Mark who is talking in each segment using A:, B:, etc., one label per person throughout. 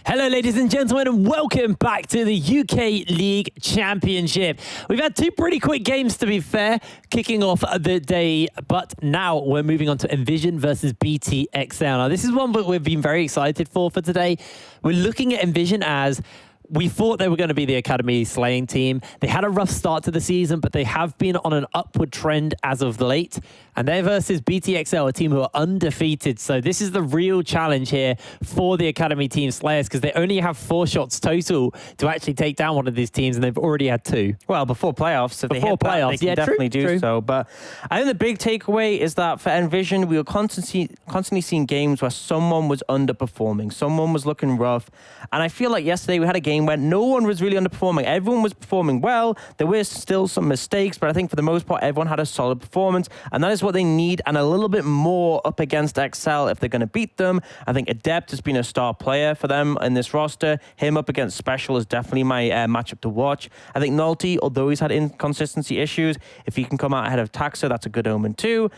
A: Hello, ladies and gentlemen, and welcome back to the UK League Championship. We've had two pretty quick games, to be fair, kicking off the day, but now we're moving on to NVision versus BTXL. Now, this is one that we've been very excited for today. We're looking at NVision as we thought they were going to be the Academy slaying team. They had a rough start to the season, but they have been on an upward trend as of late. And they're versus BTXL, a team who are undefeated. So this is the real challenge here for the Academy team Slayers, because they only have 4 shots total to actually take down one of these teams, and they've already had 2.
B: Well, before playoffs, if they hit that, they can definitely do so. But I think the big takeaway is that for NVision, we were constantly seeing games where someone was underperforming. Someone was looking rough. And I feel like yesterday we had a game where no one was really underperforming. Everyone was performing well. There were still some mistakes, but I think for the most part, everyone had a solid performance. And that is what they need, and a little bit more up against XL if they're going to beat them. I think Adept has been a star player for them in this roster. Him up against Special is definitely my matchup to watch. I think Nulty, although he's had inconsistency issues, if he can come out ahead of Taxa, that's a good omen too.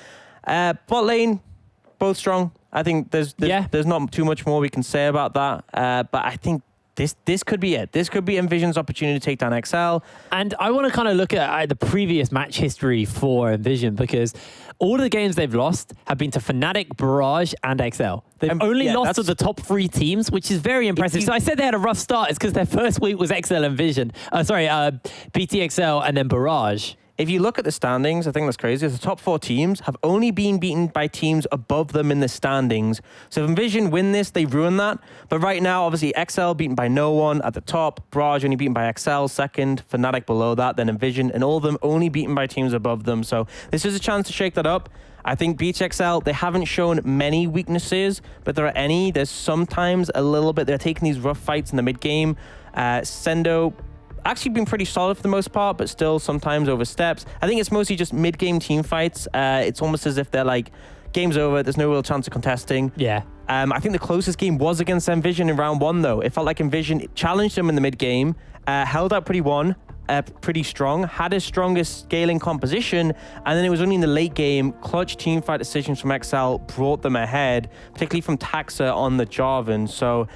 B: Bot lane, both strong. I think there's not too much more we can say about that. But I think this could be it. This could be NVision's opportunity to take down XL.
A: And I want to kind of look at the previous match history for NVision, because all the games they've lost have been to Fnatic, Barrage, and XL. They've only lost to the top 3 teams, which is very impressive. So I said they had a rough start. It's because their first week was XL and Vision. BTXL and then Barrage.
B: If you look at the standings, I think that's crazy. The top 4 teams have only been beaten by teams above them in the standings. So if NVision win this, they ruin that. But right now, obviously, XL beaten by no one at the top. Barrage only beaten by XL second. Fnatic below that, then NVision. And all of them only beaten by teams above them. So this is a chance to shake that up. I think BTXL, they haven't shown many weaknesses, but there are any. There's sometimes a little bit. They're taking these rough fights in the mid-game. Sendo actually been pretty solid for the most part, but still sometimes oversteps. I think it's mostly just mid-game team fights. It's almost as if they're like, game's over, there's no real chance of contesting.
A: Yeah.
B: I think the closest game was against NVision in round 1, though. It felt like NVision challenged them in the mid-game, held out pretty strong, had his strongest scaling composition, and then it was only in the late game, clutch team fight decisions from XL brought them ahead, particularly from Taxa on the Jarvan. So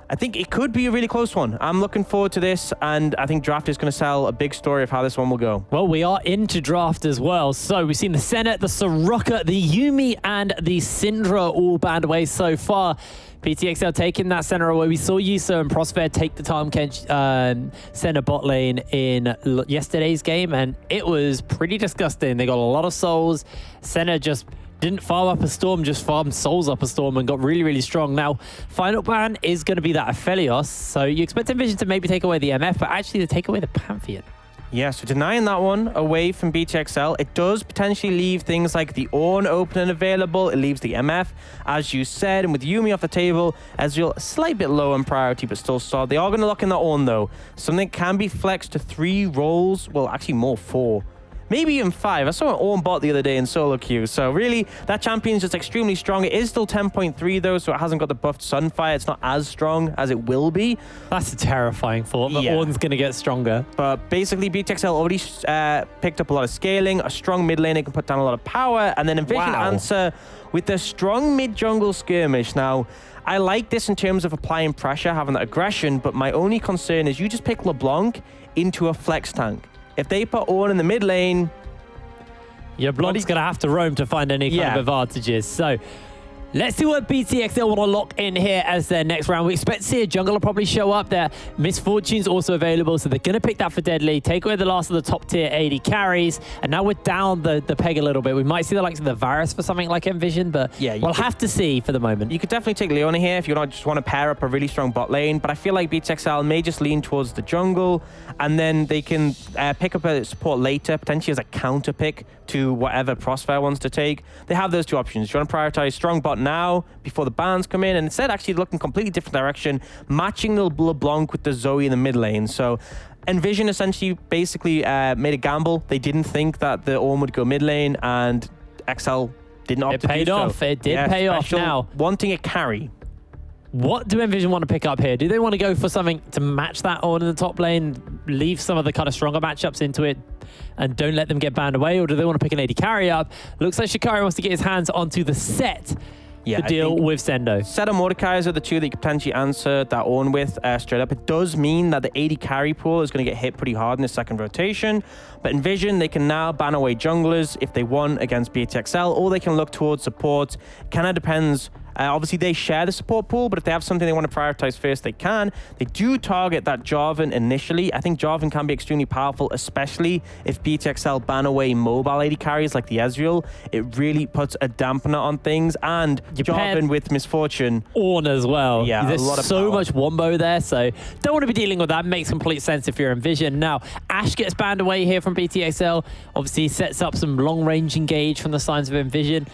B: I think it could be a really close one. I'm looking forward to this, and I think Draft is going to sell a big story of how this one will go.
A: Well, we are into Draft as well. So we've seen the Senna, the Soroka, the Yuumi, and the Syndra all banned away so far. BTXL taking that center away. We saw Yuso and Prosper take the Tahm Kench center bot lane in yesterday's game, and it was pretty disgusting. They got a lot of souls. Senna just didn't farm up a storm, just farmed souls up a storm and got really, really strong. Now, final ban is going to be that Aphelios. So you expect NVision to maybe take away the MF, but actually to take away the Pantheon.
B: Yeah, so denying that one away from BTXL, it does potentially leave things like the Ornn open and available. It leaves the MF, as you said, and with Yuumi off the table, Ezreal a slight bit low on priority, but still solid. They are going to lock in that Ornn, though. Something can be flexed to 3 roles, well, actually more, 4. Maybe even 5. I saw an Ornn bot the other day in solo queue. So really, that champion is just extremely strong. It is still 10.3 though, so it hasn't got the buffed Sunfire. It's not as strong as it will be.
A: That's a terrifying thought. The Ornn's going to get stronger.
B: But basically, BTXL already picked up a lot of scaling, a strong mid lane. It can put down a lot of power. And then NVision answer with the strong mid-jungle skirmish. Now, I like this in terms of applying pressure, having that aggression. But my only concern is you just pick LeBlanc into a flex tank. If they put Ornn in the mid lane,
A: your Blanc's going to have to roam to find any kind of advantages. So let's see what BTXL want to lock in here as their next round. We expect to see a jungler probably show up there. Misfortune's also available, so they're going to pick that for Deadly, take away the last of the top tier AD carries, and now we're down the peg a little bit. We might see the likes of the Varus for something like NVision, but we'll have to see for the moment.
B: You could definitely take Leona here if you just want to pair up a really strong bot lane, but I feel like BTXL may just lean towards the jungle, and then they can pick up a support later, potentially as a counter pick to whatever Crossfire wants to take. They have those 2 options. You want to prioritize strong bot now before the bans come in, and instead actually look in completely different direction, matching the LeBlanc with the Zoe in the mid lane. So NVision essentially basically made a gamble. They didn't think that the Ornn would go mid lane, and XL didn't opt to do so.
A: It paid off. It did pay off now.
B: Wanting a carry.
A: What do NVision want to pick up here? Do they want to go for something to match that Ornn in the top lane, leave some of the kind of stronger matchups into it, and don't let them get banned away? Or do they want to pick an AD carry up? Looks like Shikari wants to get his hands onto the set. to deal with Sendo.
B: Set of Mordekai's are the two that you could potentially answer that Ornn with straight up. It does mean that the AD carry pool is going to get hit pretty hard in the second rotation. But NVision, they can now ban away junglers if they want against BTXL, or they can look towards support. It kind of depends. Obviously, they share the support pool, but if they have something they want to prioritize first, they can. They do target that Jarvan initially. I think Jarvan can be extremely powerful, especially if BTXL ban away mobile AD carries like the Ezreal. It really puts a dampener on things. And Jarvan with Misfortune.
A: Ornn as well.
B: Yeah,
A: there's
B: a lot of
A: so
B: power.
A: much wombo there, so don't want to be dealing with that. Makes complete sense if you're NVision. Now, Ashe gets banned away here from BTXL. Obviously, sets up some long-range engage from the signs of NVision.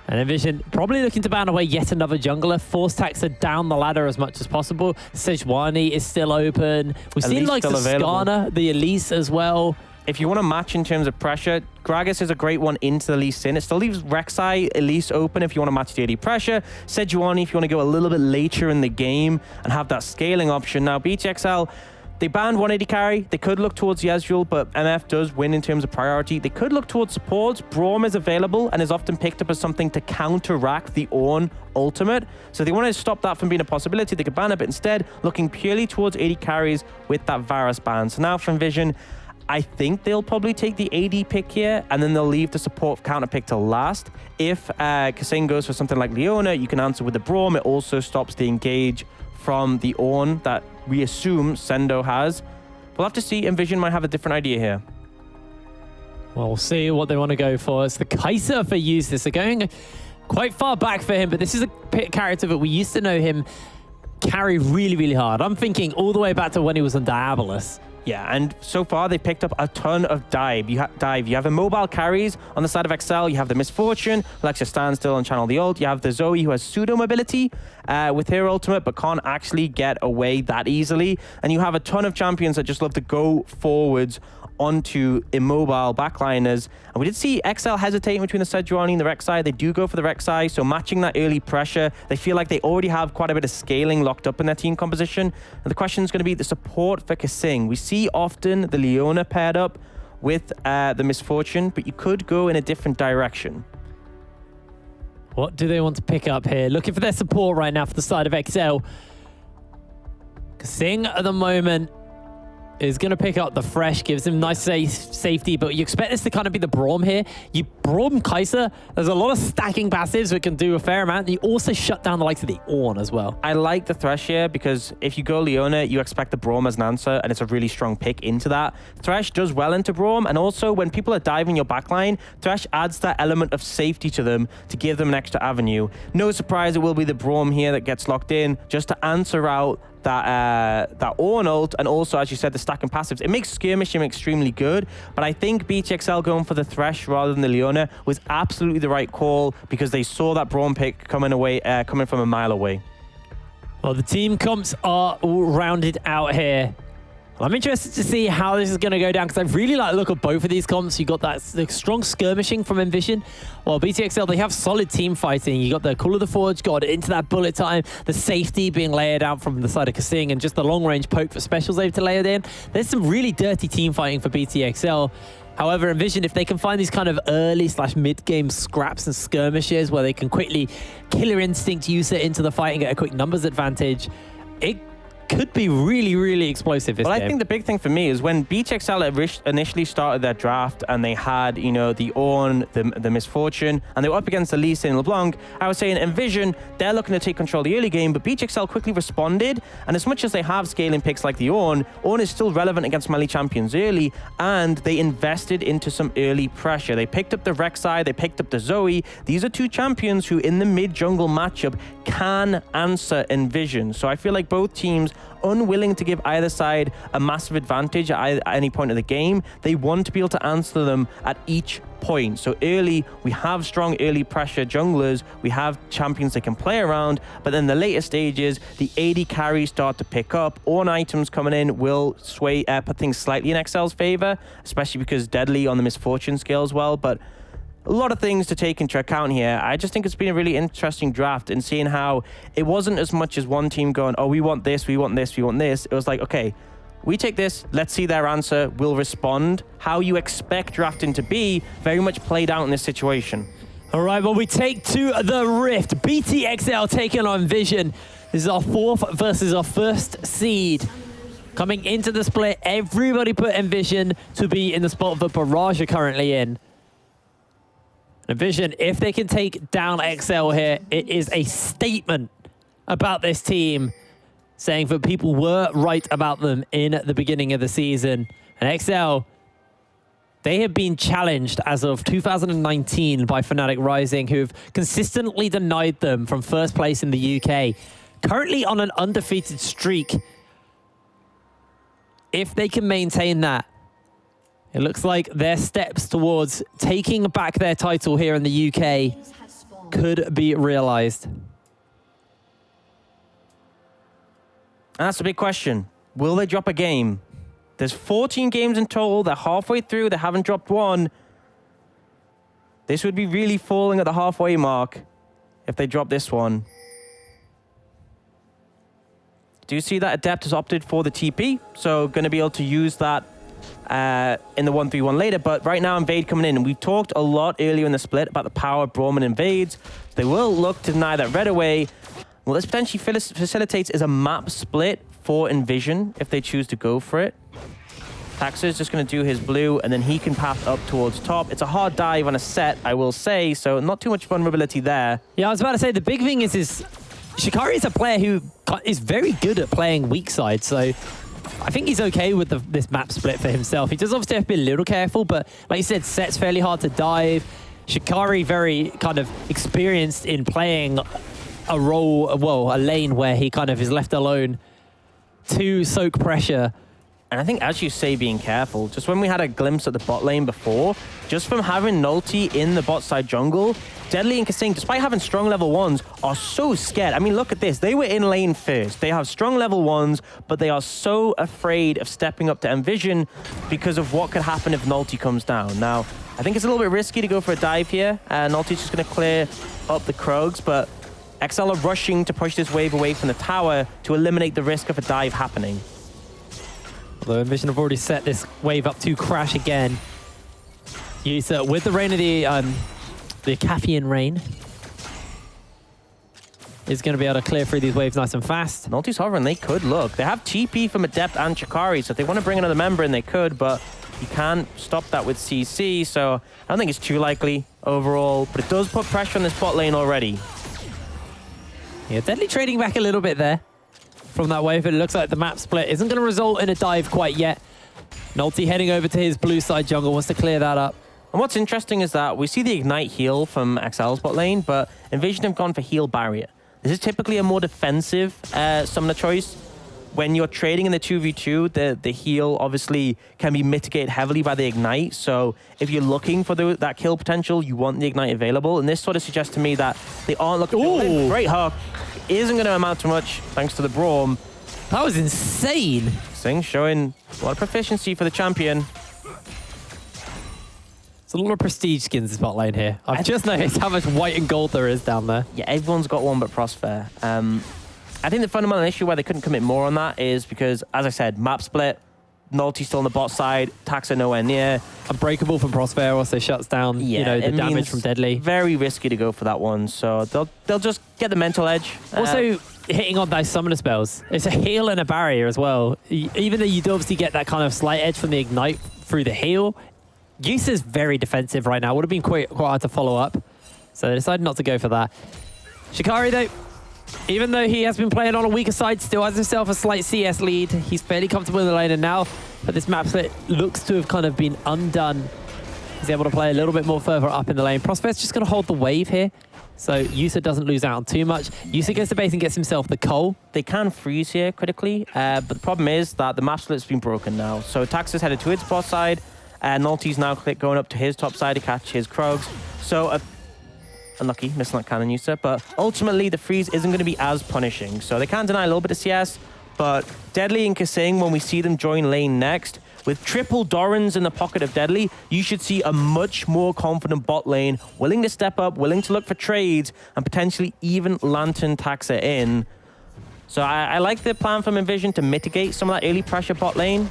A: And NVision probably looking to ban away yet another jungler. Force tax are down the ladder as much as possible. Sejuani is still open. We've seen like Skarner, the Elise as well.
B: If you want to match in terms of pressure, Gragas is a great one into the Lee Sin. It still leaves Rek'Sai, Elise open if you want to match the AD pressure. Sejuani if you want to go a little bit later in the game and have that scaling option. Now, BTXL, they banned 180 carry. They could look towards the Ezreal, but MF does win in terms of priority. They could look towards support. Braum is available and is often picked up as something to counteract the Ornn ultimate. So if they want to stop that from being a possibility, they could ban it, but instead looking purely towards 80 carries with that Varus ban. So now from NVision, I think they'll probably take the AD pick here, and then they'll leave the support counter pick to last. If Kasing goes for something like Leona, you can answer with the Braum. It also stops the engage from the Ornn that we assume Sendo has. We'll have to see. NVision might have a different idea here.
A: Well, we'll see what they want to go for. It's the Kai'Sa for Useless. They're going quite far back for him, but this is a character that we used to know him carry really, really hard. I'm thinking all the way back to when he was on Diabolus.
B: Yeah, and so far they picked up a ton of dive. You have immobile carries on the side of XL. You have the Misfortune, Alexia standstill and channel the ult. You have the Zoe who has pseudo mobility with her ultimate, but can't actually get away that easily. And you have a ton of champions that just love to go forwards onto immobile backliners. And we did see XL hesitating between the Sejuani and the Rek'Sai. They do go for the Rek'Sai, so matching that early pressure, they feel like they already have quite a bit of scaling locked up in their team composition. And the question is going to be the support for Kasing. We see often the Leona paired up with the Misfortune, but you could go in a different direction.
A: What do they want to pick up here? Looking for their support right now for the side of XL. Kasing at the moment is going to pick up the Fresh, gives him nice safety, but you expect this to kind of be the Braum here. You Braum Kai'Sa, there's a lot of stacking passives that can do a fair amount. You also shut down the likes of the Ornn as well.
B: I like the Thresh here because if you go Leona, you expect the Braum as an answer, and it's a really strong pick into that. Thresh does well into Braum, and also when people are diving your backline, Thresh adds that element of safety to them to give them an extra avenue. No surprise, it will be the Braum here that gets locked in just to answer out that Ornn ult, and also, as you said, the stacking passives. It makes skirmishing extremely good, but I think BTXL going for the Thresh rather than the Leona was absolutely the right call because they saw that Braum pick coming from a mile away.
A: Well, the team comps are all rounded out here. I'm interested to see how this is going to go down because I really like the look of both of these comps. You got that strong skirmishing from NVision. While BTXL, they have solid team fighting. You got the Call of the Forge, got into that bullet time, the safety being layered out from the side of Kasing, and just the long-range poke for specials able to layer it in. There's some really dirty team fighting for BTXL. However, NVision, if they can find these kind of early/mid-game scraps and skirmishes where they can quickly killer instinct use it into the fight and get a quick numbers advantage, it could be really, really explosive this game.
B: I think the big thing for me is when BTXL initially started their draft and they had, you know, the Ornn, the Misfortune, and they were up against the Lee Sin and LeBlanc, I was saying NVision, they're looking to take control of the early game, but BTXL quickly responded, and as much as they have scaling picks like the Ornn is still relevant against melee champions early, and they invested into some early pressure. They picked up the Rek'Sai, they picked up the Zoe. These are two champions who in the mid-jungle matchup can answer NVision. So I feel like both teams unwilling to give either side a massive advantage at any point of the game. They want to be able to answer them at each point. So early, we have strong early pressure junglers, we have champions that can play around, but then the later stages, the AD carries start to pick up. Ornn items coming in will sway, put things slightly in XL's favor, especially because Deadly on the Misfortune scales well, but a lot of things to take into account here. I just think it's been a really interesting draft and seeing how it wasn't as much as one team going, oh, we want this, we want this, we want this. It was like, okay, we take this, let's see their answer, we'll respond. How you expect drafting to be very much played out in this situation.
A: All right, well, we take to the Rift. BTXL taking on NVision. This is our 4th versus our 1st seed. Coming into the split, everybody put NVision to be in the spot that Barrage are currently in. NVision, if they can take down XL here, it is a statement about this team, saying that people were right about them in the beginning of the season. And XL, they have been challenged as of 2019 by Fnatic Rising, who've consistently denied them from 1st place in the UK. Currently on an undefeated streak. If they can maintain that, it looks like their steps towards taking back their title here in the UK could be realized.
B: And that's a big question. Will they drop a game? There's 14 games in total. They're halfway through. They haven't dropped one. This would be really falling at the halfway mark if they drop this one. Do you see that Adept has opted for the TP? So going to be able to use that in the 1-3-1 later. But right now, Invade coming in. And we talked a lot earlier in the split about the power of Braum and Invades. So they will look to deny that red away. What this potentially facilitates is a map split for NVision if they choose to go for it. Taxa is just going to do his blue, and then he can path up towards top. It's a hard dive on a set, I will say, so not too much vulnerability there.
A: Yeah, I was about to say, the big thing is Shikari is a player who is very good at playing weak side, so I think he's okay with this map split for himself. He does obviously have to be a little careful, but like you said, set's fairly hard to dive. Shikari very kind of experienced in playing a role, well, a lane where he kind of is left alone to soak pressure.
B: And I think, as you say, being careful, just when we had a glimpse at the bot lane before, just from having Nulti in the bot side jungle, Deadly and Kasing, despite having strong level 1s, are so scared. I mean, look at this. They were in lane first. They have strong level 1s, but they are so afraid of stepping up to NVision because of what could happen if Nulti comes down. Now, I think it's a little bit risky to go for a dive here. Nulti's just going to clear up the Krogs, but XL are rushing to push this wave away from the tower to eliminate the risk of a dive happening.
A: Although NVision have already set this wave up to crash again. Yusa with the rain of the Caffeine rain is going to be able to clear through these waves nice and fast.
B: Nulti's hovering, they could look. They have TP from Adept and Chikari, so if they want to bring another member in, they could, but you can't stop that with CC, so I don't think it's too likely overall, but it does put pressure on this bot lane already.
A: Yeah, Deadly trading back a little bit there from that wave, but it looks like the map split isn't going to result in a dive quite yet. Nulti heading over to his blue side jungle, wants to clear that up.
B: And what's interesting is that we see the Ignite heal from XL's bot lane, but NVision have gone for heal barrier. This is typically a more defensive summoner choice. When you're trading in the 2v2, the heal obviously can be mitigated heavily by the Ignite. So if you're looking for that kill potential, you want the Ignite available. And this sort of suggests to me that they aren't looking for it. Great hook. Isn't going to amount to much thanks to the Braum.
A: That was insane.
B: Sing showing a lot of proficiency for the champion.
A: There's a lot of prestige skins in spot lane here. I've just noticed how much white and gold there is down there.
B: Yeah, everyone's got one but Prosper. I think the fundamental issue why they couldn't commit more on that is because, as I said, map split, Nulti still on the bot side, Taxa nowhere near.
A: Unbreakable from Prosper also shuts down,
B: yeah,
A: the damage from Deadly.
B: Very risky to go for that one, so they'll just get the mental edge.
A: Also, hitting on those summoner spells, it's a heal and a barrier as well. Even though you do obviously get that kind of slight edge from the Ignite through the heal, Yusa's very defensive right now. Would have been quite hard to follow up, so they decided not to go for that. Shikari, though, even though he has been playing on a weaker side, still has himself a slight CS lead. He's fairly comfortable in the lane, and now that this map split looks to have kind of been undone, he's able to play a little bit more further up in the lane. Prosper's just going to hold the wave here, so Yusa doesn't lose out on too much. Yusa goes to base and gets himself the coal.
B: They can freeze here critically, but the problem is that the map split's been broken now. So Taxa's headed to its bot side, and Nulti's now going up to his top side to catch his Krogs. So unlucky, missing that cannon user, but ultimately the freeze isn't going to be as punishing. So they can deny a little bit of CS, but Deadly and Kasing, when we see them join lane next, with triple Dorans in the pocket of Deadly, you should see a much more confident bot lane, willing to step up, willing to look for trades, and potentially even Lantern Taxa in. So I like the plan from NVision to mitigate some of that early pressure bot lane.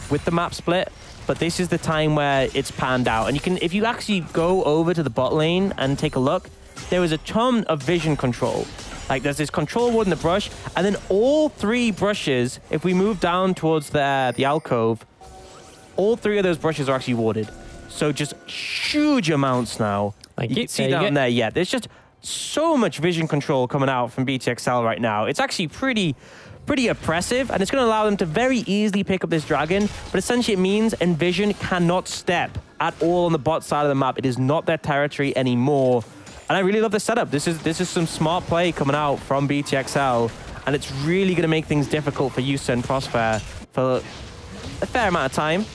B: with the map split, but this is the time where it's panned out. And you can, if you actually go over to the bot lane and take a look, there is a ton of vision control. Like there's this control ward in the brush, and then all 3 brushes, if we move down towards the alcove, all 3 of those brushes are actually warded. So just huge amounts now. You can see down there, yeah, there's just so much vision control coming out from BTXL right now. It's actually pretty oppressive, and it's going to allow them to very easily pick up this dragon, but essentially it means NVision cannot step at all on the bot side of the map. It is not their territory anymore. And I really love the setup. This is some smart play coming out from BTXL, and it's really going to make things difficult for Yusa and Prosper for a fair amount of time.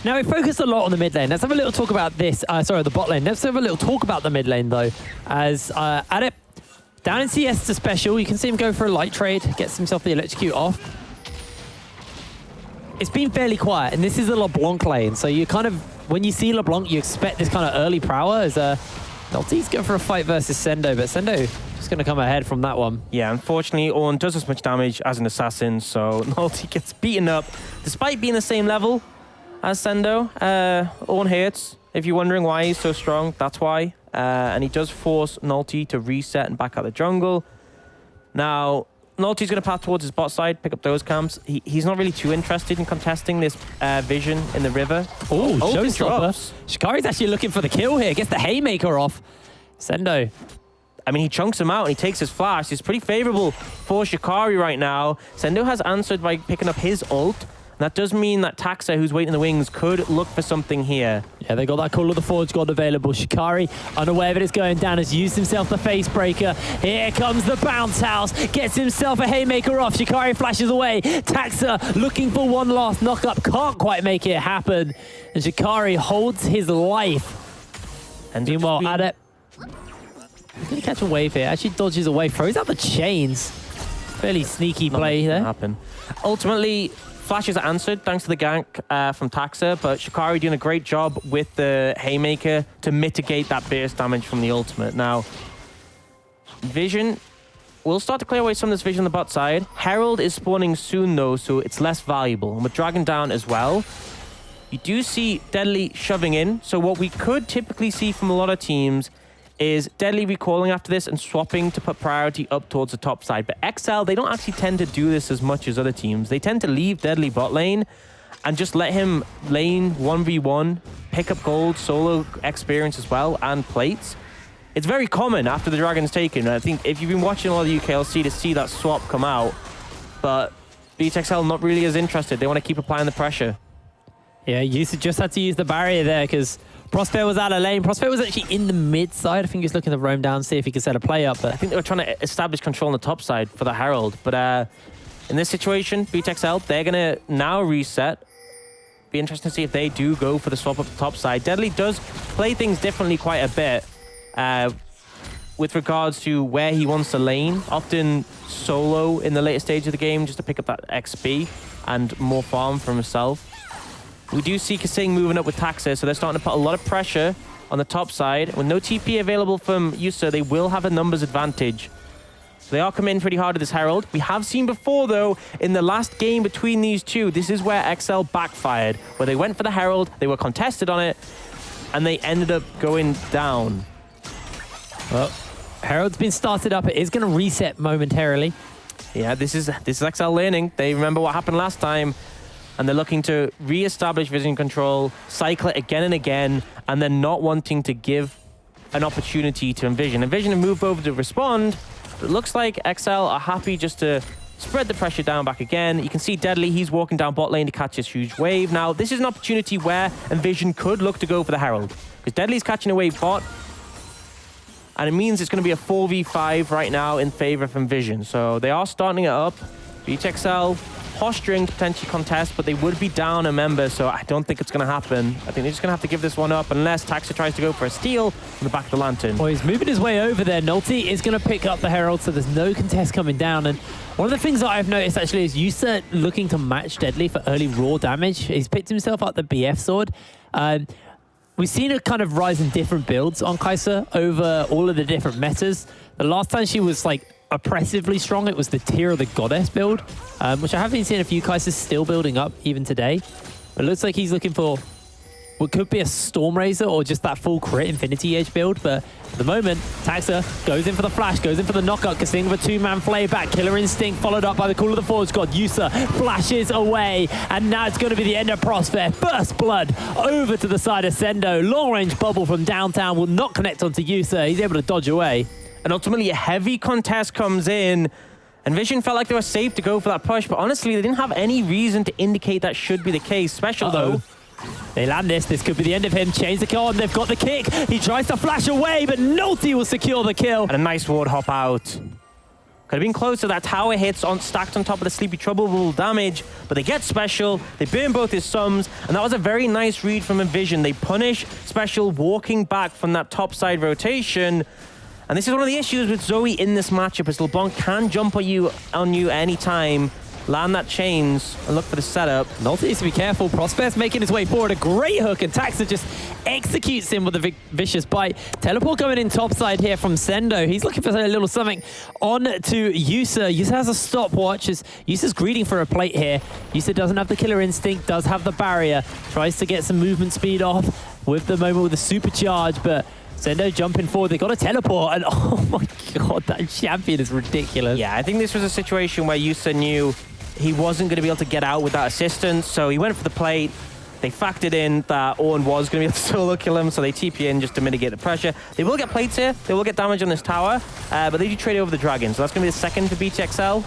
A: Now, we focused a lot on the mid lane. Let's have a little talk about this. Sorry, the bot lane. Let's have a little talk about the mid lane, though. As Adip, down in CS to special, you can see him go for a light trade, gets himself the electrocute off. It's been fairly quiet, and this is a LeBlanc lane. So you kind of, when you see LeBlanc, you expect this kind of early prowler as Nolty's going for a fight versus Sendo, but Sendo just going to come ahead from that one. Yeah,
B: unfortunately, Ornn does as much damage as an assassin, so Nolty gets beaten up. Despite being the same level as Sendo, Ornn hurts. If you're wondering why he's so strong, that's why. And he does force Nolty to reset and back out the jungle. Now, Nolty's going to path towards his bot side, pick up those camps. He's not really too interested in contesting this vision in the river.
A: Oh, showstopper. Shikari's actually looking for the kill here. Gets the haymaker off. Sendo.
B: I mean, he chunks him out and he takes his flash. It's pretty favorable for Shikari right now. Sendo has answered by picking up his ult. That does mean that Taxa, who's waiting in the wings, could look for something here.
A: Yeah, they got that Call of the Forge God available. Shikari, unaware that it's going down, has used himself the face breaker. Here comes the bounce house. Gets himself a haymaker off. Shikari flashes away. Taxa looking for one last knock-up. Can't quite make it happen. And Shikari holds his life. And meanwhile, Adept, he's going to catch a wave here. Actually dodges away. Throws out the chains. Fairly sneaky play there.
B: Happen. Ultimately, flashes are answered thanks to the gank from Taxa, but Shikari doing a great job with the haymaker to mitigate that burst damage from the ultimate. Now, Vision will start to clear away some of this vision on the bot side. Herald is spawning soon though, so it's less valuable. And with Dragon down as well, you do see Deadly shoving in. So what we could typically see from a lot of teams is Deadly recalling after this and swapping to put priority up towards the top side. But XL, they don't actually tend to do this as much as other teams. They tend to leave Deadly bot lane and just let him lane 1v1, pick up gold, solo experience as well, and plates. It's very common after the Dragon's taken. I think if you've been watching a lot of the UKLC to see that swap come out, but BTXL not really as interested. They want to keep applying the pressure.
A: Yeah, you just had to use the barrier there because Prosper was out of lane. Prosper was actually in the mid side. I think he was looking to roam down, see if he could set a play up. But
B: I think they were trying to establish control on the top side for the Herald. But in this situation, BTXL, they're going to now reset. Be interesting to see if they do go for the swap up the top side. Deadly does play things differently quite a bit with regards to where he wants to lane. Often solo in the later stage of the game just to pick up that XP and more farm for himself. We do see Kasing moving up with Taxa, so they're starting to put a lot of pressure on the top side. With no TP available from Yusa, they will have a numbers advantage. So they are coming in pretty hard to this Herald. We have seen before, though, in the last game between these two, this is where XL backfired, where they went for the Herald, they were contested on it, and they ended up going down.
A: Well, Herald's been started up. It is going to reset momentarily.
B: Yeah, this is XL learning. They remember what happened last time. And they're looking to re-establish vision control, cycle it again and again, and then not wanting to give an opportunity to NVision. NVision have moved over to respond, but it looks like XL are happy just to spread the pressure down back again. You can see Deadly, he's walking down bot lane to catch this huge wave. Now, this is an opportunity where NVision could look to go for the Herald, because Deadly's catching a wave bot, and it means it's going to be a 4v5 right now in favor of NVision. So they are starting it up. BTXL posturing to potentially contest, but they would be down a member, so I don't think it's going to happen. I think they're just going to have to give this one up unless Taxa tries to go for a steal from the back of the Lantern.
A: Well, he's moving his way over there. Nolty is going to pick up the Herald, so there's no contest coming down. And one of the things that I've noticed actually is Yusa looking to match Deadly for early raw damage. He's picked himself up the BF sword. We've seen a kind of rise in different builds on Kai'Sa over all of the different metas. The last time she was like oppressively strong. It was the Tear of the Goddess build, which I have been seeing a few guys is still building up even today. It looks like he's looking for what could be a Storm Razor or just that full crit Infinity Edge build, but at the moment, Taxa goes in for the flash, goes in for the knockout, Kasing with a two-man flayback, Killer Instinct followed up by the Call of the Forge God. Yusa flashes away, and now it's going to be the end of Prospect. First blood over to the side of Sendo. Long-range bubble from downtown will not connect onto Yusa. He's able to dodge away.
B: And ultimately, a heavy contest comes in. NVision felt like they were safe to go for that push, but honestly, they didn't have any reason to indicate that should be the case. Special, though.
A: They land this. This could be the end of him. Change the kill on. They've got the kick. He tries to flash away, but Nulti will secure the kill.
B: And a nice ward hop out. Could have been closer. That tower hits on stacked on top of the Sleepy Trouble will damage, but they get Special. They burn both his sums, and that was a very nice read from NVision. They punish Special walking back from that top side rotation. And this is one of the issues with Zoe in this matchup, is LeBlanc can jump on you anytime, land that chains, and look for the setup.
A: Nulti needs to be careful. Prospect's making his way forward. A great hook, and Taxa just executes him with a vicious bite. Teleport coming in topside here from Sendo. He's looking for a little something on to Yusa. Yusa has a stopwatch as Yusa's greeting for a plate here. Yusa doesn't have the Killer Instinct, does have the barrier. Tries to get some movement speed off with the moment with the supercharge, but Sendo jumping forward. They got a teleport, and oh my god, that champion is ridiculous.
B: Yeah, I think this was a situation where Yusa knew he wasn't going to be able to get out with that assistance, so he went for the plate. They factored in that Ornn was going to be able to solo kill him, so they TP in just to mitigate the pressure. They will get plates here. They will get damage on this tower, but they do trade over the dragon, so that's going to be the second for BTXL.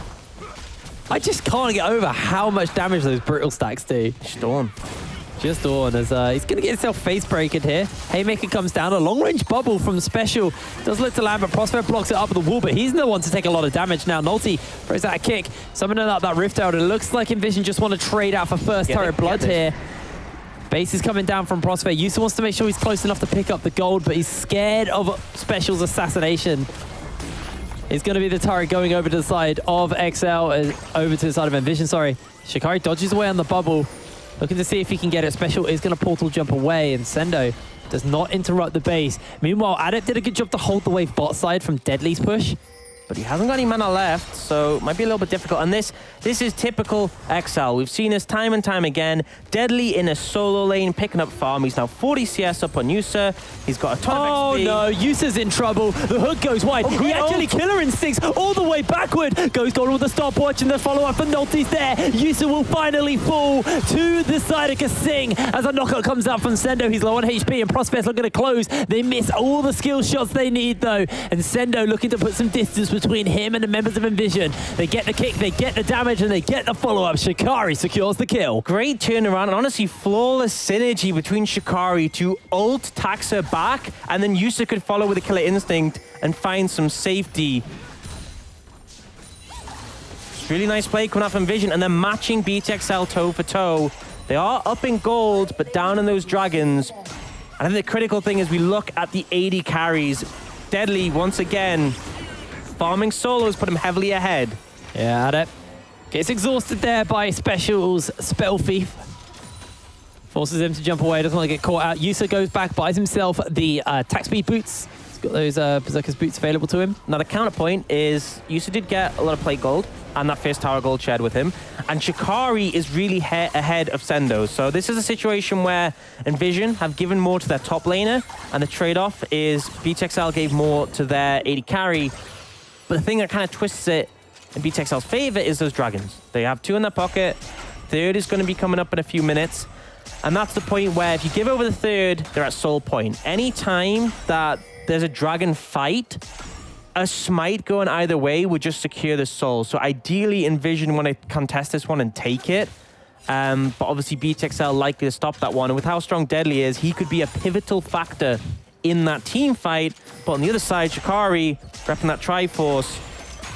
A: I just can't get over how much damage those brutal stacks do.
B: Storm.
A: Just Ornn as he's going to get himself face breaking here. Haymaker comes down. A long-range bubble from Special. Does look to land, but Prospect blocks it up with the wall, but he's the one to take a lot of damage now. Nulti throws out a kick. Summoning out that Rift out. It looks like NVision just want to trade out for first turret blood here. Base is coming down from Prospect. Yusa wants to make sure he's close enough to pick up the gold, but he's scared of Special's assassination. It's going to be the turret going over to the side of XL, over to the side of NVision, sorry. Shikari dodges away on the bubble. Looking to see if he can get it. Special is going to portal jump away, and Sendo does not interrupt the base. Meanwhile, Adept did a good job to hold the wave bot side from Deadly's push.
B: But he hasn't got any mana left, so it might be a little bit difficult. And this is typical XL. We've seen this time and time again. Deadly in a solo lane, picking up farm. He's now 40 CS up on Yusa. He's got a ton of XP.
A: Oh no, Yusa's in trouble. The hook goes wide. He actually Killer Instincts all the way backward. Goes gold with the stopwatch, and the follow-up for Nulti's there. Yusa will finally fall to the side of Kasing as a knockout comes out from Sendo. He's low on HP, and Prospect's looking to close. They miss all the skill shots they need though, and Sendo looking to put some distance between him and the members of NVision. They get the kick, they get the damage, and they get the follow-up. Shikari secures the kill.
B: Great turnaround, and honestly, flawless synergy between Shikari to ult Taxa back, and then Yusa could follow with a Killer Instinct and find some safety. It's really nice play coming out from NVision, and they're matching BTXL toe for toe. They are up in gold, but down in those dragons. And I think the critical thing is we look at the 80 carries. Deadly, once again, farming solos put him heavily ahead.
A: Yeah, Adept gets exhausted there by Special's Spell Thief. Forces him to jump away, doesn't want to get caught out. Yusa goes back, buys himself the attack speed boots. He's got those Berserker's boots available to him.
B: Now the counterpoint is Yusa did get a lot of plate gold and that first tower gold shared with him. And Shikari is really ahead of Sendo. So this is a situation where NVision have given more to their top laner, and the trade-off is BTXL gave more to their 80 carry. But the thing that kind of twists it in BTXL's favor is those dragons. They have two in their pocket. Third is going to be coming up in a few minutes. And that's the point where if you give over the third, they're at soul point. Any time that there's a dragon fight, a smite going either way would just secure the soul. So ideally, NVision want to contest this one and take it. But obviously, BTXL likely to stop that one. And with how strong Deadly is, he could be a pivotal factor in that team fight. But on the other side, Shikari, repping that Triforce,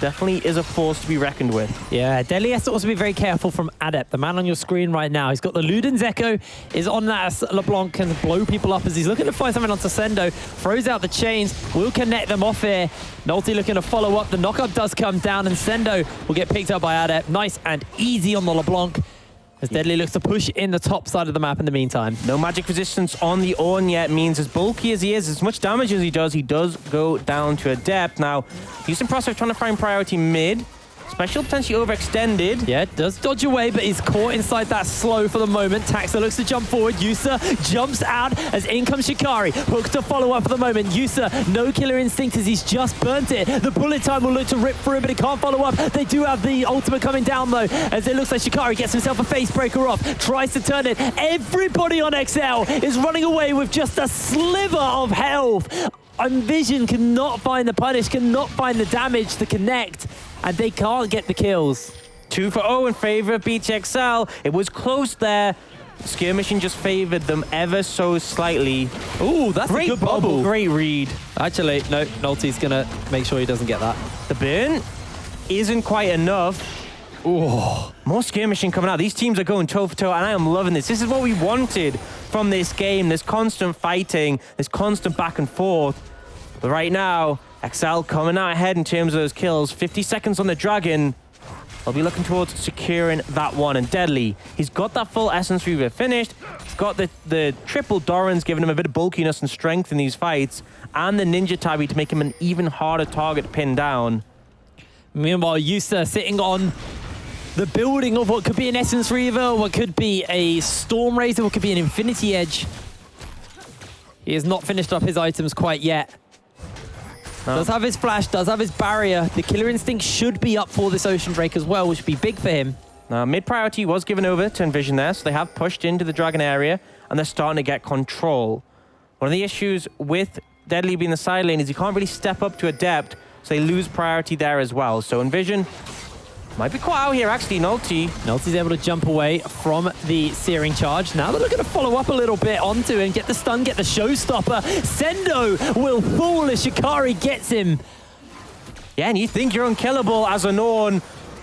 B: definitely is a force to be reckoned with.
A: Yeah, Deadly has to also be very careful from Adept, the man on your screen right now. He's got the Luden's Echo, is on that as LeBlanc can blow people up as he's looking to find something onto Sendo, throws out the chains, will connect them off here. Nulti looking to follow up. The knockup does come down, and Sendo will get picked up by Adept. Nice and easy on the LeBlanc. As Deadly looks to push in the top side of the map in the meantime.
B: No magic resistance on the Ornn yet means as bulky as he is, as much damage as he does go down to Adept. Now, Houston Prospect trying to find priority mid. Special potentially overextended.
A: Yeah, does dodge away, but he's caught inside that slow for the moment. Taxa looks to jump forward. Yusa jumps out as in comes Shikari. Hook to follow up for the moment. Yusa, no killer instinct as he's just burnt it. The bullet time will look to rip through, but he can't follow up. They do have the ultimate coming down, though, as it looks like Shikari gets himself a face breaker off. Tries to turn it. Everybody on XL is running away with just a sliver of health. NVision cannot find the punish, cannot find the damage to connect. And they can't get the kills.
B: 2 for 0 in favor of BTXL. It was close there. Skirmishing just favored them ever so slightly.
A: Ooh, that's
B: great
A: a good bubble.
B: Great read.
A: Actually, no, Nolty's gonna make sure he doesn't get that.
B: The burn isn't quite enough. Ooh, more skirmishing coming out. These teams are going toe for toe, and I am loving this. This is what we wanted from this game. This constant fighting, this constant back and forth. But right now, XL coming out ahead in terms of those kills. 50 seconds on the Dragon. They'll be looking towards securing that one. And Deadly, he's got that full Essence Reaver finished. He's got the triple Dorans giving him a bit of bulkiness and strength in these fights. And the Ninja Tabi to make him an even harder target to pin down.
A: Meanwhile, Yusa sitting on the building of what could be an Essence Reaver, what could be a Storm Razor, what could be an Infinity Edge. He has not finished up his items quite yet. Does have his flash, does have his barrier. The killer instinct should be up for this Ocean Drake as well, which would be big for him.
B: Now, mid priority was given over to NVision there, so they have pushed into the Dragon area, and they're starting to get control. One of the issues with Deadly being the side lane is he can't really step up to Adept, so they lose priority there as well. So NVision might be caught out here, actually. Nolty's
A: able to jump away from the searing charge. Now they're looking to follow up a little bit onto him, get the stun, get the showstopper. Sendo will fall as Shikari gets him.
B: Yeah, and you think you're unkillable as an Ornn,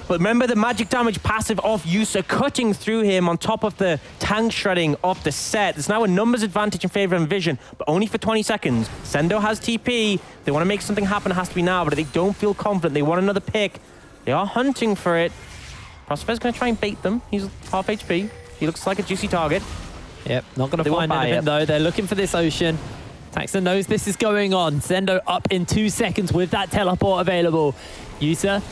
B: but remember the magic damage passive off Yusa cutting through him on top of the tank shredding off the set. There's now a numbers advantage in favor of NVision, but only for 20 seconds. Sendo has TP. They want to make something happen. It has to be now, but they don't feel confident. They want another pick. They are hunting for it. Prospect's going to try and bait them. He's half HP. He looks like a juicy target.
A: Yep, not going to find anything though. They're looking for this Ocean. Taxa knows this is going on. Sendo up in 2 seconds with that teleport available. Yusa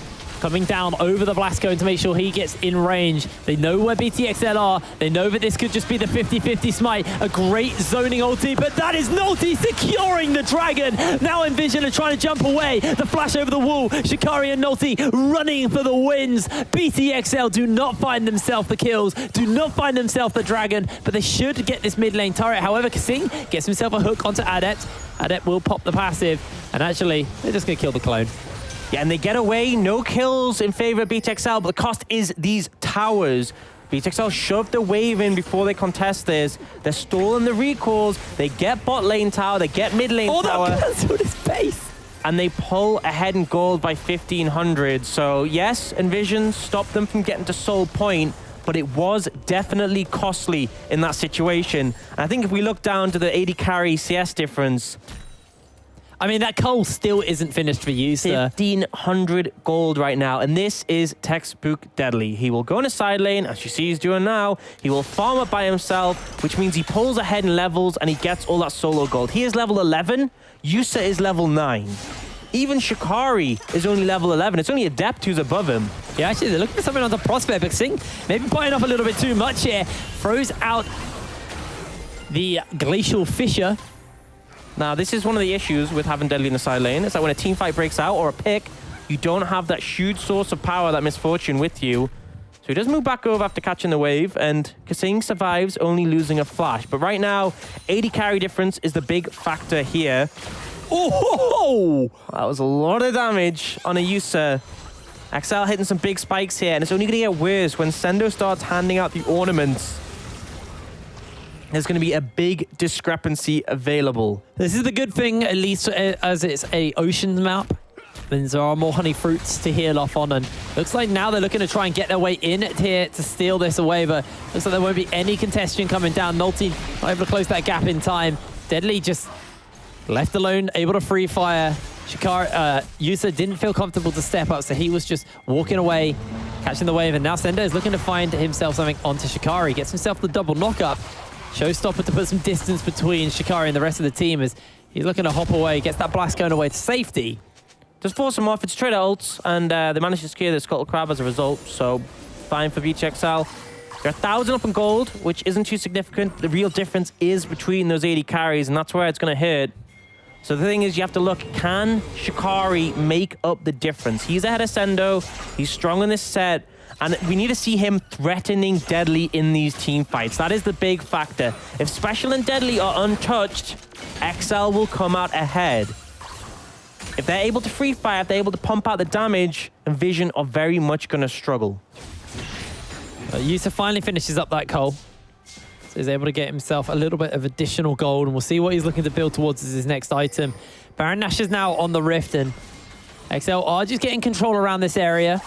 A: coming down over the blast cone to make sure he gets in range. They know where BTXL are. They know that this could just be the 50-50 smite. A great zoning ulti, but that is Nolty securing the Dragon. Now NVision are trying to jump away. The flash over the wall. Shikari and Nolty running for the wins. BTXL do not find themselves the kills, do not find themselves the Dragon, but they should get this mid lane turret. However, Kasing gets himself a hook onto Adept. Adept will pop the passive, and actually, they're just going to kill the clone.
B: Yeah, and they get away. No kills in favor of BTXL, but the cost is these towers. BTXL shoved the wave in before they contest this. They're stalling the recalls. They get bot lane tower. They get mid lane tower.
A: Oh, cancelled his base.
B: And they pull ahead in gold by 1,500. So, yes, NVision stopped them from getting to Soul Point, but it was definitely costly in that situation. And I think if we look down to the 80 carry CS difference,
A: I mean, that Cole still isn't finished for you, sir.
B: 1,500 gold right now, and this is textbook Deadly. He will go in a side lane, as you see he's doing now. He will farm up by himself, which means he pulls ahead in levels, and he gets all that solo gold. He is level 11. Yusa is level 9. Even Shikari is only level 11. It's only Adept who's above him.
A: Yeah, actually, they're looking for something on the Prospect, but Singh maybe biting off a little bit too much here. Throws out the Glacial Fissure.
B: Now, this is one of the issues with having Deadly in the side lane. It's that when a team fight breaks out or a pick, you don't have that huge source of power, that misfortune with you. So he does move back over after catching the wave, and Kasing survives, only losing a flash. But right now, 80 carry difference is the big factor here. Oh, that was a lot of damage on a Yusa. XL hitting some big spikes here, and it's only going to get worse when Sendo starts handing out the ornaments. There's going to be a big discrepancy available.
A: This is the good thing, at least as it's a ocean map. Then there are more honey fruits to heal off on, and looks like now they're looking to try and get their way in here to steal this away, but looks like there won't be any congestion coming down. Nolty not able to close that gap in time. Deadly just left alone, able to free fire. Shikari, Yusa didn't feel comfortable to step up, so he was just walking away catching the wave, and now Sendo is looking to find himself something onto Shikari. Gets himself the double knock-up. Showstopper to put some distance between Shikari and the rest of the team as he's looking to hop away. Gets that blast going away to safety.
B: Just force him off. It's straight ults, and they managed to secure the Scuttle Crab as a result, so fine for BTXL. They're 1,000 up in gold, which isn't too significant. The real difference is between those 80 carries, and that's where it's going to hurt. So the thing is, you have to look, can Shikari make up the difference? He's ahead of Sendo. He's strong in this set. And we need to see him threatening Deadly in these team fights. That is the big factor. If Special and Deadly are untouched, XL will come out ahead. If they're able to free fire, if they're able to pump out the damage, NVision are very much going to struggle.
A: Yusa finally finishes up that coal. So he's able to get himself a little bit of additional gold, and we'll see what he's looking to build towards as his next item. Baron Nash is now on the Rift, and XL are just getting control around this area.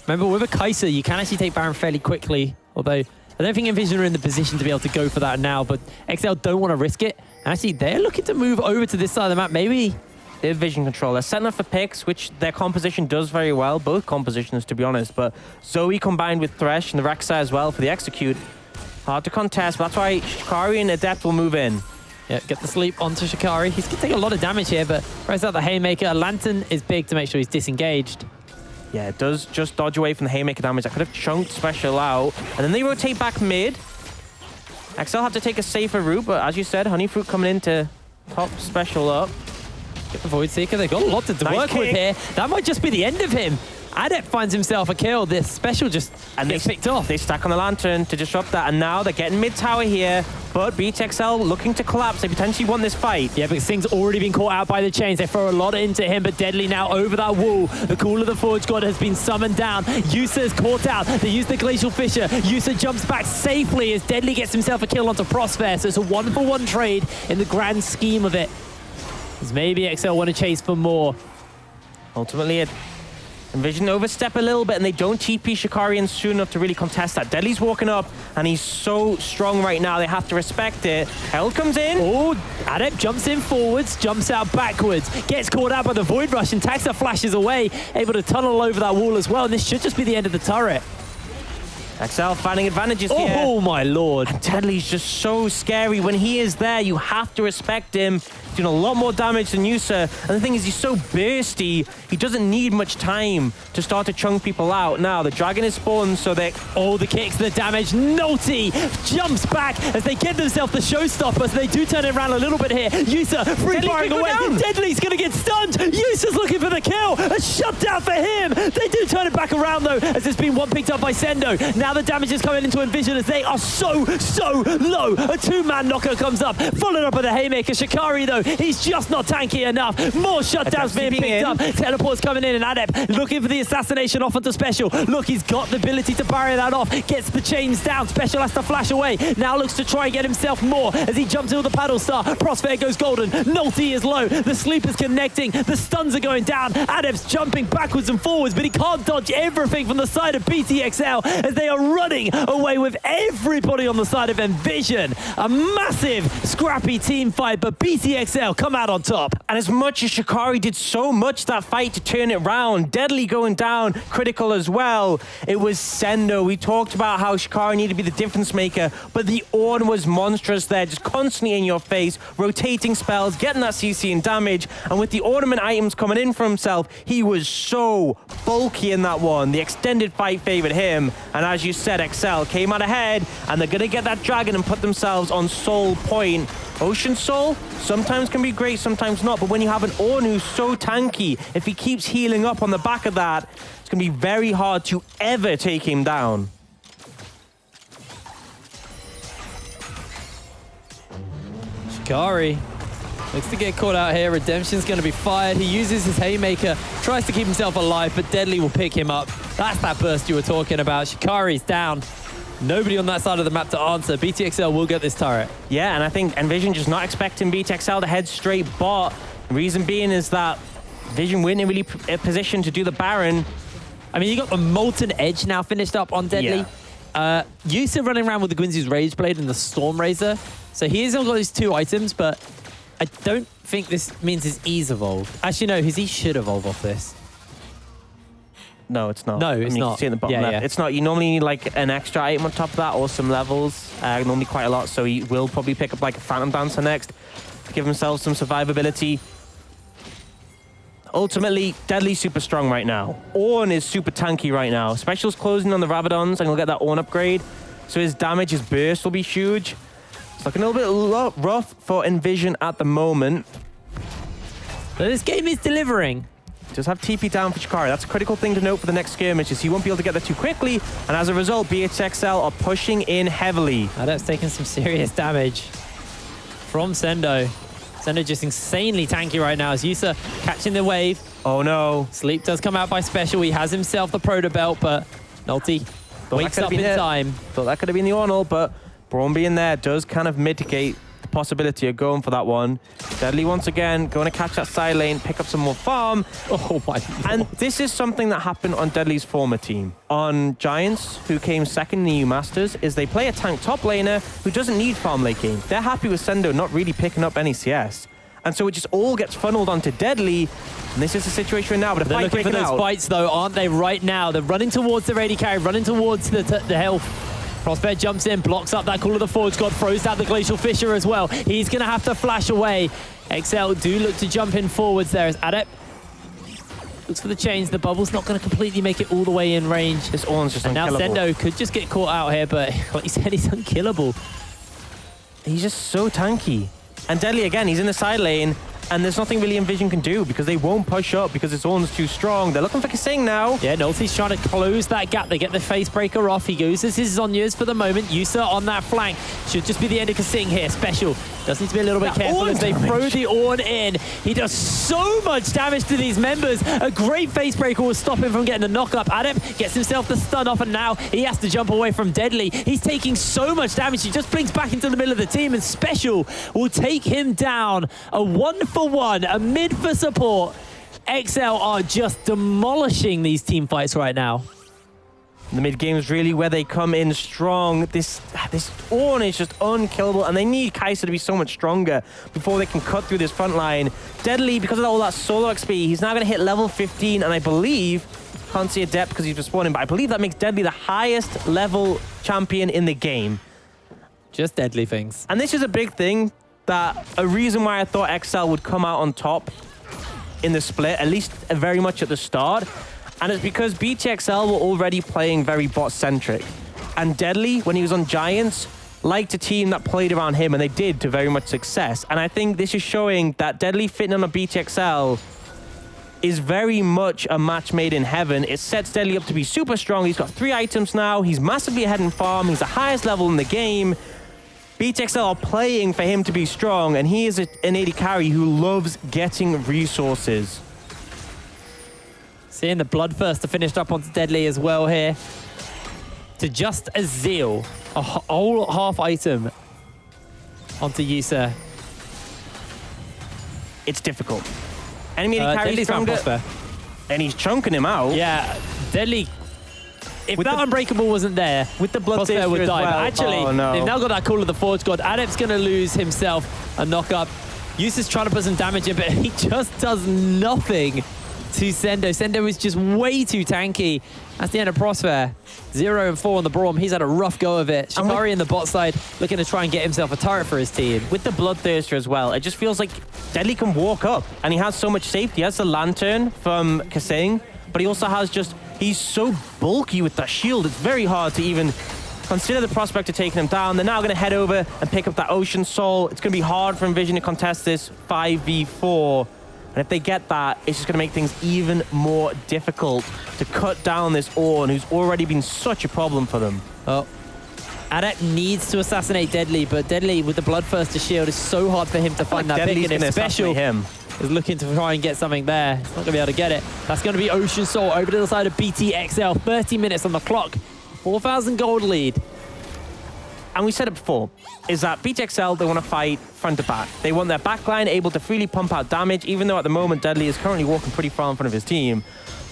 A: Remember, with a Kai'Sa, you can actually take Baron fairly quickly, although I don't think NVision are in the position to be able to go for that now, but XL don't want to risk it. And actually, they're looking to move over to this side of the map. Maybe
B: they have vision control. They're setting up for picks, which their composition does very well. Both compositions, to be honest. But Zoe combined with Thresh and the Rek'Sai as well for the execute. Hard to contest, but that's why Shikari and Adept will move in.
A: Yeah, get the sleep onto Shikari. He's going to take a lot of damage here, but throws out the Haymaker. Lantern is big to make sure he's disengaged.
B: Yeah, it does just dodge away from the Haymaker damage. I could have chunked Special out. And then they rotate back mid. XL have to take a safer route, but as you said, Honeyfruit coming in to top Special up.
A: Get the Void Seeker. They've got a lot to work with here. That might just be the end of him. Adept finds himself a kill. This Special just gets picked off.
B: They stack on the Lantern to disrupt that, and now they're getting mid-tower here, but BTXL looking to collapse. They potentially won this fight.
A: Yeah, because Sing's already been caught out by the chains. They throw a lot into him, but Deadly now over that wall. The Call of the Forge God has been summoned down. Yusa is caught out. They use the Glacial Fissure. Yusa jumps back safely as Deadly gets himself a kill onto Prosphere. So it's a 1-for-1 trade in the grand scheme of it. As maybe XL want to chase for more.
B: Ultimately, NVision overstep a little bit, and they don't TP Shikari in soon enough to really contest that. Deadly's walking up, and he's so strong right now. They have to respect it. Held comes in.
A: Oh, Adept jumps in forwards, jumps out backwards, gets caught out by the Void Rush, and Taxa flashes away, able to tunnel over that wall as well. And this should just be the end of the turret.
B: XL finding advantages here.
A: Oh, my lord.
B: And Deadly's just so scary. When he is there, you have to respect him. He's doing a lot more damage than Yusa. And the thing is, he's so bursty, he doesn't need much time to start to chunk people out. Now, the Dragon is spawned, so they...
A: Oh, the kicks, the damage. Nulty jumps back as they get themselves the showstoppers. They do turn it around a little bit here. Yusa free-firing away. Deadly's going to get stunned. Yusa's looking for the kill. A shutdown for him. They do turn it back around, though, as there's been one picked up by Sendo. Now the damage is coming into NVision as they are so low. A two-man knocker comes up, followed up by the Haymaker. Shikari, though, he's just not tanky enough. More shutdowns being picked up. Teleports coming in, and Adept looking for the assassination off onto Special. Look, he's got the ability to barrier that off. Gets the chains down. Special has to flash away. Now looks to try and get himself more as he jumps into the paddle star. Prosphere goes golden. Nulty is low. The sleep is connecting. The stuns are going down. Adept's jumping backwards and forwards, but he can't dodge everything from the side of BTXL as they are running away with everybody on the side of NVision. A massive, scrappy team fight, but BTXL come out on top.
B: And as much as Shikari did so much that fight to turn it around, Deadly going down, critical as well, it was Sendo. We talked about how Shikari needed to be the difference maker, but the Ornn was monstrous there, just constantly in your face, rotating spells, getting that CC and damage, and with the ornament items coming in for himself, he was so bulky in that one. The extended fight favored him, and as you said, XL came out ahead, and they're going to get that dragon and put themselves on Soul Point. Ocean Soul sometimes can be great, sometimes not, but when you have an Ornn who's so tanky, if he keeps healing up on the back of that, it's going to be very hard to ever take him down.
A: Shikari looks to get caught out here. Redemption's going to be fired. He uses his Haymaker, tries to keep himself alive, but Deadly will pick him up. That's that burst you were talking about. Shikari's down. Nobody on that side of the map to answer. BTXL will get this turret.
B: Yeah, and I think NVision just not expecting BTXL to head straight bot. The reason being is that Vision weren't in really a position to do the Baron.
A: I mean, you got the Molten Edge now finished up on Deadly. Yeah. Yusa running around with the Gwynzoo's Rage Blade and the Storm Razor. So he has only got these two items, but I don't think this means his E's evolved. Actually, no, his E should evolve off this.
B: No, it's not.
A: No, it's
B: You
A: not.
B: can see it in the bottom left. It's not. You normally need like an extra item on top of that or some levels. Normally quite a lot. So he will probably pick up like a Phantom Dancer next to give himself some survivability. Ultimately, Deadly's super strong right now. Ornn is super tanky right now. Special's closing on the Rabadons, and he'll get that Ornn upgrade. So his damage, his burst will be huge. It's looking a little bit rough for NVision at the moment.
A: But this game is delivering.
B: Just have TP down for Chikari. That's a critical thing to note for the next skirmish, is he won't be able to get there too quickly, and as a result, BHXL are pushing in heavily.
A: Adept's taking some serious damage from Sendo. Sendo just insanely tanky right now as Yusa catching the wave.
B: Oh no.
A: Sleep does come out by Special. He has himself the Proto Belt, but Nulty wakes up in time.
B: Thought that could have been the Ornn, but Braum being there does kind of mitigate the possibility of going for that one. Deadly once again going to catch that side lane, pick up some more farm.
A: Oh my Lord.
B: And this is something that happened on Deadly's former team. On Giants, who came second in the EU Masters, is they play a tank top laner who doesn't need farm late game. They're happy with Sendo not really picking up any CS. And so it just all gets funneled onto Deadly. And this is the situation now, but
A: they're looking for those fights though, aren't they, right now? They're running towards the AD carry, running towards the health. Prospect jumps in, blocks up that call of the Forge God, throws out the Glacial Fissure as well. He's going to have to flash away. XL do look to jump in forwards there as Adept looks for the chains. The bubble's not going to completely make it all the way in range.
B: This Ornn's just unkillable.
A: And now Sendo could just get caught out here, but like you said, he's unkillable.
B: He's just so tanky. And Deadly, again, he's in the side lane, and there's nothing really NVision can do because they won't push up because his Ornn's too strong. They're looking for Kasing now.
A: Yeah, Nulty's trying to close that gap. They get the face breaker off. He uses his Zhonya's for the moment. Yusa on that flank. Should just be the end of Kasing here. Special does need to be a little bit careful as they throw the Ornn in. He does so much damage to these members. A great face breaker will stop him from getting the knock up. Adept gets himself the stun off, and now he has to jump away from Deadly. He's taking so much damage. He just blinks back into the middle of the team, and Special will take him down. A 1-for-1, a mid for support. XL are just demolishing these team fights right now.
B: The mid game is really where they come in strong. This Ornn is just unkillable, and they need Kai'Sa to be so much stronger before they can cut through this front line. Deadly, because of all that solo XP, he's now going to hit level 15, and I believe, can't see Adept because he's respawning, but I believe that makes Deadly the highest level champion in the game.
A: Just Deadly things.
B: And this is a big thing, that a reason why I thought XL would come out on top in the split, at least very much at the start. And it's because BTXL were already playing very bot-centric. And Deadly, when he was on Giants, liked a team that played around him, and they did to very much success. And I think this is showing that Deadly fitting on a BTXL is very much a match made in heaven. It sets Deadly up to be super strong. He's got 3 items now. He's massively ahead in farm. He's the highest level in the game. BTXL are playing for him to be strong, and he is an AD carry who loves getting resources.
A: Seeing the Bloodthirster finished up onto Deadly as well here. To just a Zeal, a whole half item onto Yusa.
B: It's difficult. Enemy AD carry is stronger, and he's chunking him out.
A: Yeah, Deadly. If with that Unbreakable wasn't there,
B: with the Bloodthirster
A: would die.
B: Well.
A: But actually, they've now got that Call of the Forge God. Adept's going to lose himself a knock-up. Yusa's trying to put some damage in, but he just does nothing to Sendo. Sendo is just way too tanky. That's the end of Prosper. 0 and 4 on the Braum. He's had a rough go of it. Shikari in the bot side looking to try and get himself a turret for his team.
B: With the Bloodthirster as well, it just feels like Deadly can walk up, and he has so much safety. He has the Lantern from Kasing, but he also has just... He's so bulky with that shield. It's very hard to even consider the prospect of taking him down. They're now going to head over and pick up that Ocean Soul. It's going to be hard for NVision to contest this 5v4. And if they get that, it's just going to make things even more difficult to cut down this Ornn, who's already been such a problem for them.
A: Oh. Adept needs to assassinate Deadly, but Deadly with the Bloodthirster shield is so hard for him to find that pick, and Special is looking to try and get something there. He's not going to be able to get it. That's going to be Ocean Soul over to the side of BTXL. 30 minutes on the clock. 4,000 gold lead.
B: And we said it before, is that BTXL, they want to fight front to back. They want their backline able to freely pump out damage, even though at the moment Deadly is currently walking pretty far in front of his team.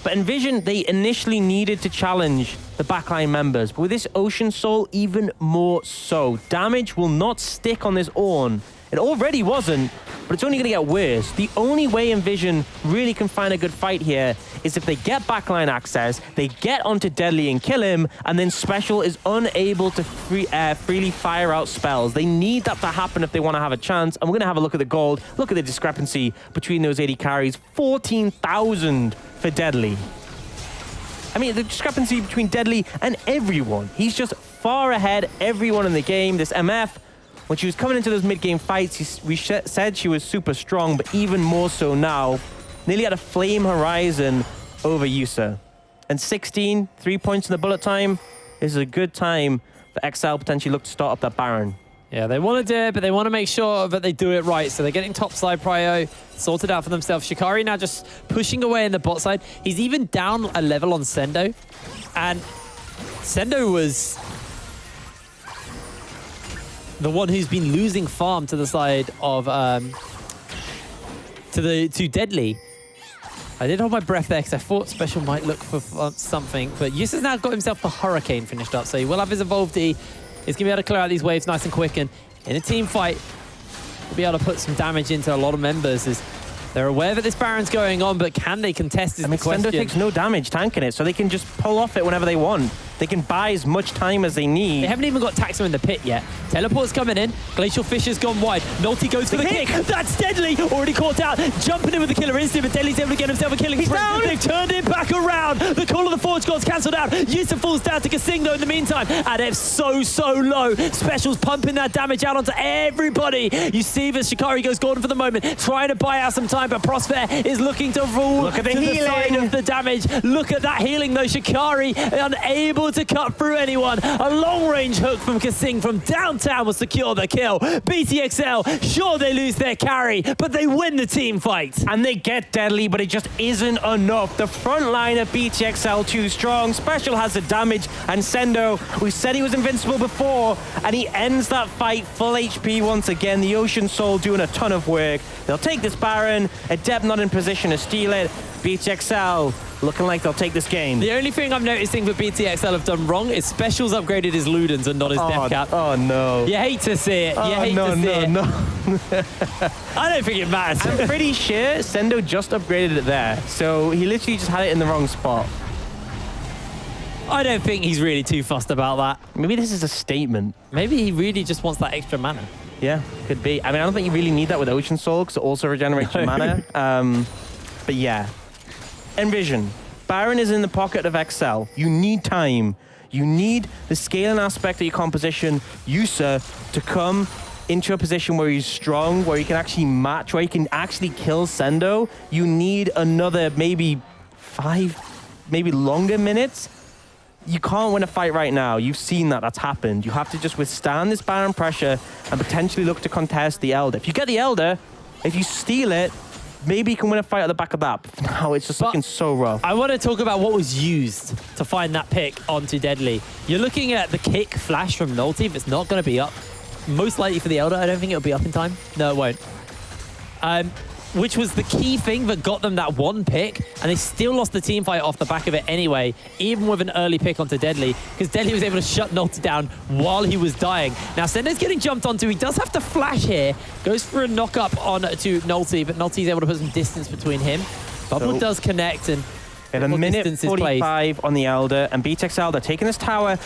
B: But NVision, they initially needed to challenge the backline members. But with this Ocean Soul, even more so. Damage will not stick on this Ornn It already wasn't, but it's only going to get worse. The only way NVision really can find a good fight here is if they get backline access, they get onto Deadly and kill him, and then Special is unable to freely fire out spells. They need that to happen if they want to have a chance. And we're going to have a look at the gold. Look at the discrepancy between those 80 carries. 14,000 for Deadly. I mean, the discrepancy between Deadly and everyone. He's just far ahead everyone in the game. This MF, when she was coming into those mid-game fights, we said she was super strong, but even more so now. Nearly had a flame horizon over Yusa. And 16, 3 points in the bullet time. This is a good time for XL potentially look to start up that Baron.
A: Yeah, they want to do it, but they want to make sure that they do it right. So they're getting top side prio sorted out for themselves. Shikari now just pushing away in the bot side. He's even down a level on Sendo. And Sendo was the one who's been losing farm to the side of to Deadly. I did hold my breath there because I thought Special might look for something, but Yusa's now got himself the Hurricane finished up, so he will have his Evolved E. He's going to be able to clear out these waves nice and quick, and in a team fight, he'll be able to put some damage into a lot of members as they're aware that this Baron's going on, but can they contest is the question.
B: Sendo takes no damage tanking it, so they can just pull off it whenever they want. They can buy as much time as they need.
A: They haven't even got Taxo in the pit yet. Teleport's coming in. Glacial Fish has gone wide. Nulty goes for the kick. That's Deadly. Already caught out. Jumping in with the killer instinct, but Deadly's able to get himself a killing spree. They've turned it back around. The call of the Forge God's cancelled out. Yusa falls down to Kasing though in the meantime. Adept's so low. Special's pumping that damage out onto everybody. You see that Shikari goes golden for the moment, trying to buy out some time, but Prosper is looking to rule
B: Look at the
A: to
B: healing.
A: the side of the damage. Look at that healing though. Shikari unable to cut through anyone. A long-range hook from Kasing from downtown will secure the kill. BTXL, sure they lose their carry, but they win the team fight.
B: And they get Deadly, but it just isn't enough. The front line of BTXL too strong. Special has the damage, and Sendo, we said he was invincible before, and he ends that fight full HP once again. The Ocean Soul doing a ton of work. They'll take this Baron. Adept not in position to steal it. BTXL looking like they'll take this game.
A: The only thing I'm noticing that BTXL have done wrong is Special's upgraded his Ludens and not his Death Cap.
B: Oh no.
A: You hate to see it. You hate to see it.
B: No.
A: I don't think it matters.
B: I'm pretty sure Sendo just upgraded it there. So he literally just had it in the wrong spot.
A: I don't think he's really too fussed about that.
B: Maybe this is a statement.
A: Maybe he really just wants that extra mana.
B: Yeah, could be. I mean, I don't think you really need that with Ocean Soul because it also regenerates your mana. But yeah. NVision. Baron is in the pocket of XL. You need time. You need the scaling aspect of your composition, Yusa, to come into a position where he's strong, where he can actually match, where he can actually kill Sendo. You need another maybe 5, maybe longer minutes. You can't win a fight right now. You've seen that. That's happened. You have to just withstand this Baron pressure and potentially look to contest the Elder. If you get the Elder, if you steal it, maybe you can win a fight at the back of that. But for now, it's just looking so rough.
A: I want to talk about what was used to find that pick onto Deadly. You're looking at the kick flash from Nulty. If it's not going to be up, most likely for the Elder, I don't think it'll be up in time. No, it won't. Which was the key thing that got them that one pick, and they still lost the team fight off the back of it anyway, even with an early pick onto Deadly, because Deadly was able to shut Nulty down while he was dying. Now, Sendo's getting jumped onto. He does have to flash here. Goes for a knock-up on to Nulty, but Nulty's able to put some distance between him. Bubble does connect, and
B: a minute 45 on the Elder, and BTXL, they're taking this tower.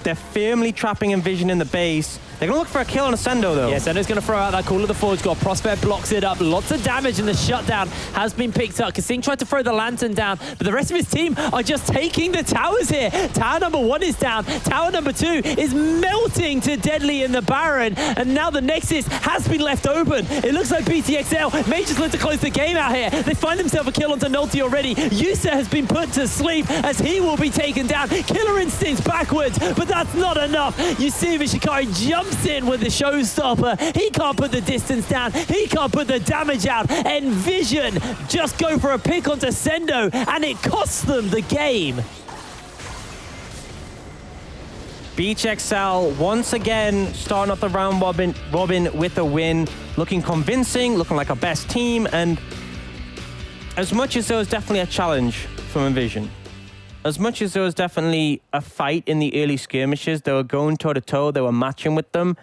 B: They're firmly trapping NVision in the base. They're going to look for a kill on a Sendo, though.
A: Yeah, Sendo's going to throw out that Call of the Forge God. Prosper blocks it up. Lots of damage, and the shutdown has been picked up. Kasing tried to throw the Lantern down, but the rest of his team are just taking the towers here. Tower number 1 is down. Tower number 2 is melting to Deadly in the Baron, and now the Nexus has been left open. It looks like BTXL may just look to close the game out here. They find themselves a kill onto Nulty already. Yusa has been put to sleep as he will be taken down. Killer Instincts backwards, but that's not enough. You see Shikari jumps in with the showstopper. He can't put the distance down. He can't put the damage out. NVision just go for a pick onto Sendo, and it costs them the game.
B: BTXL once again starting up the round robin with a win, looking convincing, looking like our best team, and as much as there was definitely a challenge from NVision, as much as there was definitely a fight in the early skirmishes, they were going toe-to-toe, they were matching with them.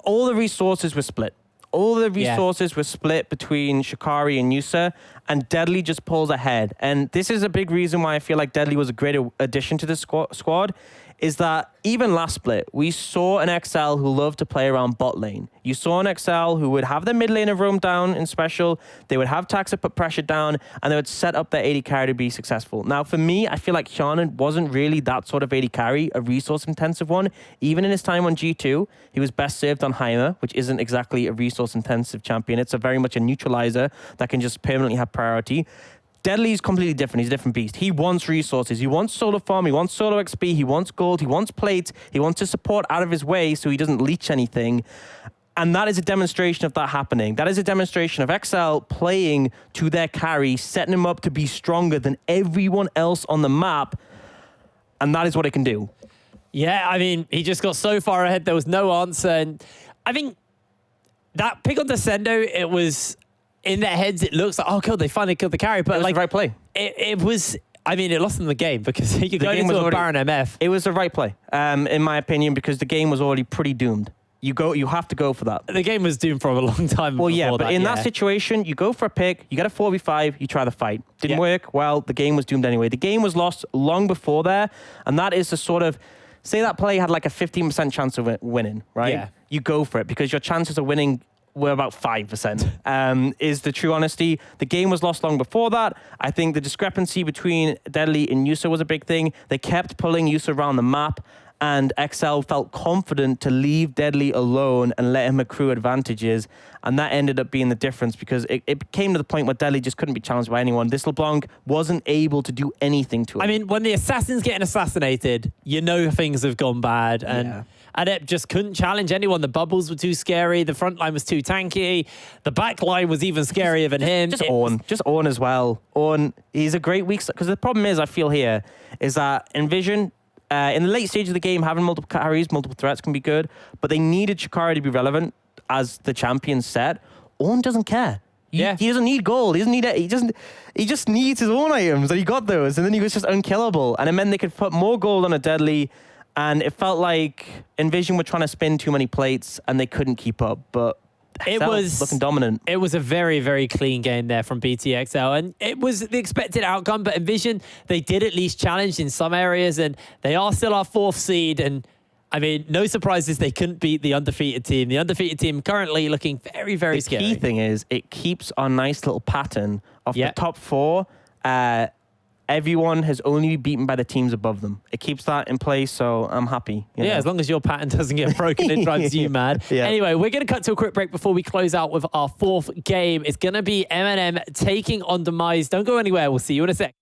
B: all the resources were split. All the resources were split between Shikari and Yusa, and Deadly just pulls ahead. And this is a big reason why I feel like Deadly was a great addition to the squad, is that even last split, we saw an XL who loved to play around bot lane. You saw an XL who would have the mid laner roam down in special, they would have Taxa put pressure down, and they would set up their AD carry to be successful. Now, for me, I feel like Hjarnan wasn't really that sort of AD carry, a resource-intensive one. Even in his time on G2, he was best served on Heimer, which isn't exactly a resource-intensive champion. It's a very much a neutralizer that can just permanently have priority. Deadly is completely different. He's a different beast. He wants resources. He wants solo farm. He wants solo XP. He wants gold. He wants plates. He wants to support out of his way so he doesn't leech anything. And that is a demonstration of that happening. That is a demonstration of XL playing to their carry, setting him up to be stronger than everyone else on the map. And that is what it can do.
A: Yeah, I mean, he just got so far ahead, there was no answer. And I think that pick on Descendo, it was... in their heads, it looks like, oh, God, they finally killed the carry. But
B: it was the right play.
A: It was, I mean, it lost them the game because you go into a Baron MF.
B: It was the right play, in my opinion, because the game was already pretty doomed. You have to go for that.
A: The game was doomed for a long time.
B: Well, yeah, but in that situation, you go for a pick, you get a 4v5, you try the fight. Didn't work, well, the game was doomed anyway. The game was lost long before there, and that is the sort of, say that play had like a 15% chance of winning, right?
A: Yeah.
B: You go for it because your chances of winning were about 5%, is the true honesty. The game was lost long before that. I think the discrepancy between Deadly and Yusa was a big thing. They kept pulling Yusa around the map, and XL felt confident to leave Deadly alone and let him accrue advantages, and that ended up being the difference because it came to the point where Deadly just couldn't be challenged by anyone. This LeBlanc wasn't able to do anything to him.
A: I mean, when the assassin's getting assassinated, you know things have gone bad, and Adept just couldn't challenge anyone. The bubbles were too scary. The front line was too tanky. The back line was even scarier than him.
B: Just Ornn as well. Ornn, he's a great weak... Because the problem is, I feel here, is that NVision, in the late stage of the game, having multiple carries, multiple threats can be good, but they needed Shikari to be relevant as the champion set. Ornn doesn't care. He doesn't need gold. He doesn't need it. He just needs his own items, and he got those, and then he was just unkillable. And it meant they could put more gold on a Deadly, and it felt like NVision were trying to spin too many plates, and they couldn't keep up. But it was looking dominant.
A: It was a very, very clean game there from BTXL, and it was the expected outcome. But NVision, they did at least challenge in some areas, and they are still our 4th seed. And I mean, no surprises they couldn't beat the undefeated team. The undefeated team currently looking very, very scary.
B: The key thing is it keeps our nice little pattern of the top 4. Everyone has only been beaten by the teams above them. It keeps that in place, so I'm happy. You know?
A: As long as your pattern doesn't get broken, it drives you mad. Anyway, we're going to cut to a quick break before we close out with our 4th game. It's going to be M&M taking on Demise. Don't go anywhere. We'll see you in a sec.